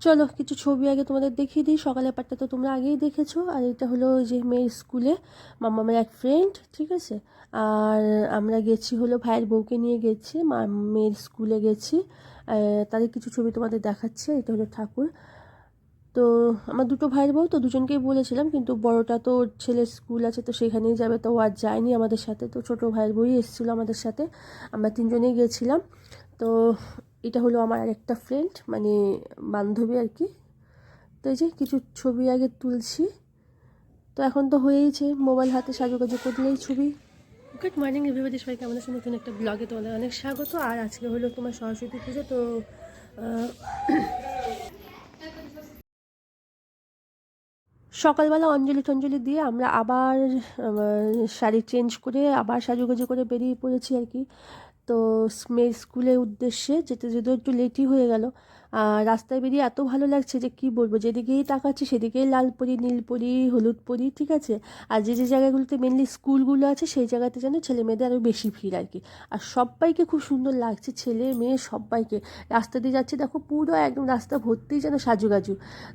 চলো কিছু ছবি আগে তোমাদের দেখিয়ে দিই। সকালের পাটটা তো তোমরা আগেই দেখেছো। আর এটা হলো ওই যে মেয়ের স্কুলে মামামের এক ফ্রেন্ড, ঠিক আছে। আর আমরা গেছি হলো ভাইয়ের বউকে নিয়ে গেছি, মেয়ের স্কুলে গেছি। তাদের কিছু ছবি তোমাদের দেখাচ্ছে। এটা হলো ঠাকুর। তো আমার দুটো ভাইয়ের বউ, তো দুজনকেই বলেছিলাম, কিন্তু বড়টা তো ওর ছেলের স্কুল আছে, তো সেখানেই যাবে, তো ও আর যায়নি আমাদের সাথে। তো ছোটো ভাইয়ের বউই এসেছিলো আমাদের সাথে, আমরা তিনজনেই গেছিলাম। তো এটা হলো আমার আরেকটা ফ্রেন্ড, মানে বান্ধবী আর কি। তো এই যে কিছু ছবি আগে তুলছি। তো এখন তো হয়েইছে, মোবাইল হাতে সাজুগুজু করলেই ছবি। গুড মর্নিং এভরিবডি, সবাই কেমন আছে? নতুন একটা ব্লগে তোমাদের অনেক স্বাগত। আর আজকে হলো তোমার সরস্বতী পুজো। তো সকালবেলা অঞ্জলি টঞ্জলি দিয়ে আমরা আবার শাড়ি চেঞ্জ করে আবার সাজুগুজু করে বেরিয়ে পড়েছি আর কি। তো মেয়ের স্কুলের উদ্দেশ্যে যেতে যেতে একটু লেটই হয়ে গেল। রাস্তায় বেরিয়ে এত ভালো লাগছে যে কি বলবো, যেদিকেই তাকাচ্ছি সেদিকেই লাল পরি, নীল পরি, হলুদ পরি, ঠিক আছে। আর যে যে জায়গাগুলোতে মেনলি স্কুলগুলো আছে সেই জায়গাতে যেন ছেলে মেয়েদের আরও বেশি ভিড় আর কি। আর সবাইকে খুব সুন্দর লাগছে, ছেলে মেয়ে সবাইকে। রাস্তা দিয়ে যাচ্ছে দেখো, পুরো একদম রাস্তা ভর্তি যেন সাজুগাজু।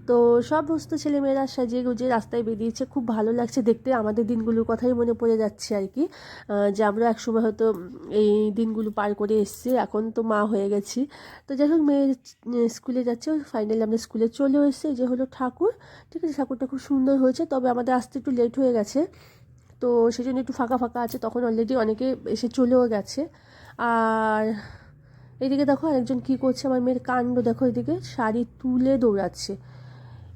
তো সমস্ত ছেলেমেয়েরা সাজিয়ে গুজিয়ে রাস্তায় বেরিয়েছে, খুব ভালো লাগছে দেখতে। আমাদের দিনগুলোর কথাই মনে পড়ে যাচ্ছে আর কি, যে আমরা একসময় হয়তো এই দিনগুলো পার করে এসেছি, এখন তো মা হয়ে গেছি। তো যাই হোক, মেয়ের স্কুলে যাচ্ছে, ফাইনালি আমরা স্কুলে চলেও এসেছি। যে হলো ঠাকুর, ঠিক আছে। ঠাকুরটা খুব সুন্দর হয়েছে, তবে আমাদের আসতে একটু লেট হয়ে গেছে, তো সেই জন্য একটু ফাঁকা ফাঁকা আছে। তখন অলরেডি অনেকে এসে চলেও গেছে। আর এইদিকে দেখো আরেকজন কী করছে, আমার মেয়ের কাণ্ড দেখো, এদিকে শাড়ি তুলে দৌড়াচ্ছে।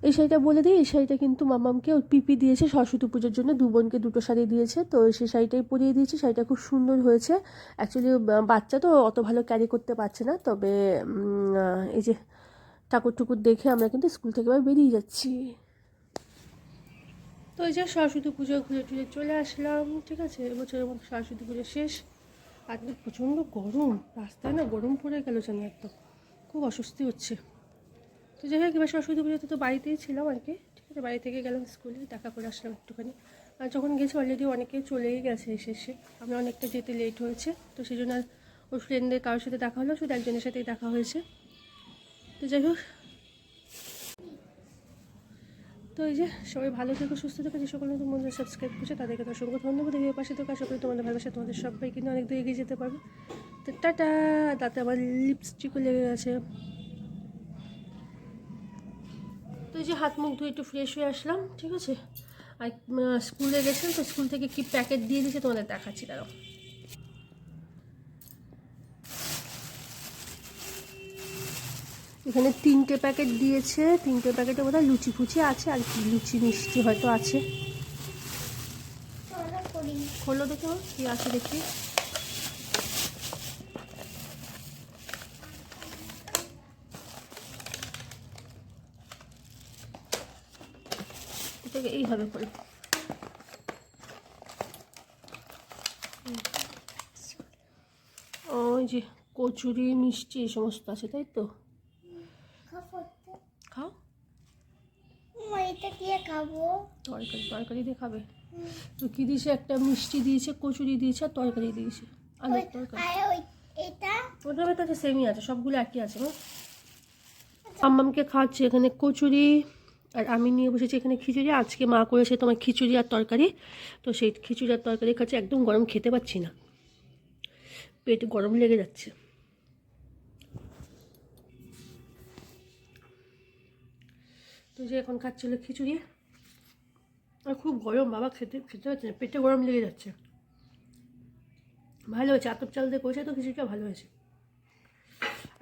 এই শাড়িটা বলে দিই, এই শাড়িটা কিন্তু মামামকে ওর পিপি দিয়েছে সরস্বতী পুজোর জন্য, দু বোনকে দুটো শাড়ি দিয়েছে, তো সেই শাড়িটাই পরিয়ে দিয়েছি। শাড়িটা খুব সুন্দর হয়েছে। অ্যাকচুয়ালি বাচ্চা তো অত ভালো ক্যারি করতে পারছে না, তবে এই যে ঠাকুর টুকুর দেখে আমরা কিন্তু স্কুল থেকে এবার বেরিয়ে যাচ্ছি। তো এই যে সরস্বতী পুজো ঘুরে টুরে চলে আসলাম, ঠিক আছে। এবছরের মতো সরস্বতী পুজো শেষ। আর কিন্তু প্রচণ্ড গরম, রাস্তায় না গরম পড়ে গেল যেন একদম, খুব অস্বস্তি হচ্ছে। তো যাই হোক, এবার সরস্বতী পুজোতে তো বাড়িতেই ছিলাম আর কি, ঠিক আছে। বাড়ি থেকে গেলাম স্কুলে, দেখা করে আসলাম একটুখানি। আর যখন গেছি অলরেডি অনেকে চলেই গেছে এসে আমরা অনেকটা যেতে লেট হয়েছে, তো সেই জন্য আর ওর ফ্রেন্ডদের কারোর সাথে দেখা হলো, শুধু একজনের সাথেই দেখা হয়েছে। তো যাই হোক, তো এই যে সবাই ভালো থেকো, সুস্থ থেকো। যে সকল নতুন বন্ধুরা সাবস্ক্রাইব করছে তাদেরকে তো অসংখ্য ধন্যবাদ। এই পাশে তো আশা করি তোমাদের ভালোবাসা তোমাদের সবাই কিন্তু অনেক দূর এগিয়ে যেতে পারবে। তো টাটা। তাতে আমার লিপস্টিকও লেগে গেছে। তো এই যে হাত মুখ ধুয়ে একটু ফ্রেশ হয়ে আসলাম, ঠিক আছে। আর স্কুলে গেছিলাম, তো স্কুল থেকে কি প্যাকেট দিয়ে দিয়েছে তোমাদের দেখাচ্ছি, দাঁড়াও। এখানে 3টে প্যাকেট দিয়েছে, 3টে প্যাকেটে বোধহয় লুচি ফুচি আছে, আর কি লুচি মিষ্টি হয়তো আছে। খোলো দেখো কি আছে দেখি। এটাকে এইভাবে খোলো। ওই যে কচুরি মিষ্টি এই সমস্ত আছে, তাই তো। খাও, খাবো তরকারি, তরকারি দিয়ে খাবে। তো কী দিয়েছে, একটা মিষ্টি দিয়েছে, কচুরি দিয়েছে, আর তরকারি দিয়েছে, আলুর তরকারি। ওটার ভেতরে সেমই আছে, সবগুলো একই আছে। আম্মামকে খাওয়াচ্ছে এখানে কচুরি, আর আমি নিয়ে বসেছি এখানে খিচুড়ি। আজকে মা করেছে তোমার খিচুড়ি আর তরকারি, তো সেই খিচুড়ি আর তরকারি খাচ্ছে। একদম গরম, খেতে পাচ্ছি না, পেটে গরম লেগে যাচ্ছে। তো যে এখন খাচ্ছিল খিচুড়ি, আর খুব গরম বাবা, খেতে খেতে পারছে না, পেটে গরম লেগে যাচ্ছে। ভালো হয়েছে, আতপ চাল দিয়ে করেছে তো খিচুড়িটা ভালো হয়েছে।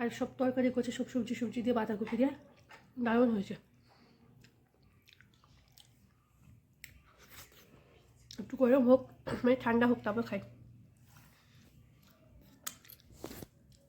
আর সব তরকারি করছে, সব সবজি সবজি দিয়ে, বাঁধাকপি দিয়ে, দারুণ হয়েছে। একটু গরম হোক, মানে ঠান্ডা হোক, তারপর খাই।